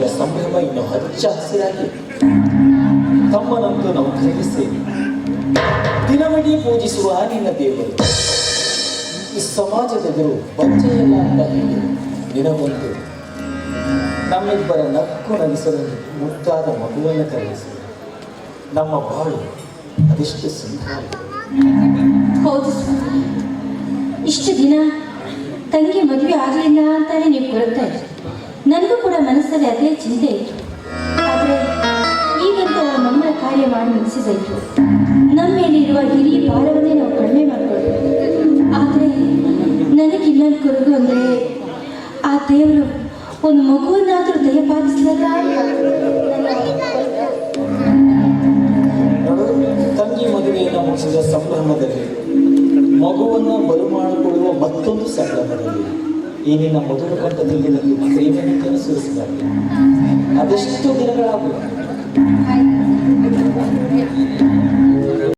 ಈಗ ಸಂಭ್ರಮ ಇನ್ನು ಹಚ್ಚ ಹಸಿರಾಗಿ ತಮ್ಮನಂತೂ ನಾವು ಗ್ರಹಿಸ್ತೇವೆ. ದಿನವಿಡೀ ಪೂಜಿಸುವ ನಿನ್ನ ದೇವರು ಈ ಸಮಾಜದೆದುರು ಬಂಚೆಯಲ್ಲ ಅಂತ ಹೇಳಿ ನಿನಗೊಂದು ನಮ್ಮಿಬ್ಬರ ನಕ್ಕು ನಗಿಸಲು ಮುದ್ದಾದ ಮಗುವನ್ನು ಕರೆಯಿಸಿ ನಮ್ಮ ಬಾಳು ಅದೆಷ್ಟು ಸುಂದರ. ಹೌದು ಸ್ವಾಮಿ, ಇಷ್ಟು ದಿನ ತಂಗಿ ಮದುವೆ ಆಗಲಿಲ್ಲ ಅಂತಾನೆ ನೀವು ಕೊರಗ್ತಾ ಇದ್ರಿ. ನನಗೂ ಕೂಡ ಮನಸ್ಸಲ್ಲಿ ಅದೇ ಚಿಂತೆ ಇತ್ತು. ಆದರೆ ಈಗಂತ ಅವರ ಮಮ್ಮಳ ಕಾರ್ಯ ಮಾಡಿ ಮುಗಿಸಿದಾಯಿತು. ನಮ್ಮ ಮೇಲಿರುವ ಹಿರಿಯ ಭಾರವನ್ನೇ ನಾವು ಕಡಿಮೆ ಮಾಡಿಕೊಳ್ಳೋದು. ಆದರೆ ನನಗೆ ಇನ್ನೊಂದು ಕೊರಗು ಅಂದರೆ ಆ ದೇವರು ಒಂದು ಮಗುವನ್ನಾದರೂ ದಯಪಾಲಿಸಲಲ್ಲ. ತಂಗಿ ಮದುವೆಯನ್ನು ಮುಗಿಸಿದ ಸಂಭ್ರಮದಲ್ಲಿ ಮಗುವನ್ನು ಬಲು ಮಾಡಿಕೊಳ್ಳುವ ಮತ್ತೊಂದು ಸಂಭ್ರಮದಲ್ಲಿ ಈ ನಿನ್ನ ಮೊದಲ ಕಂಠದಲ್ಲಿ ನನಗೆ ಪ್ರೇಮನಿಕೆಯನ್ನು ಸುರಿಸಿದಾಗ ಅದೆಷ್ಟು ದಿನಗಳಾಗುವ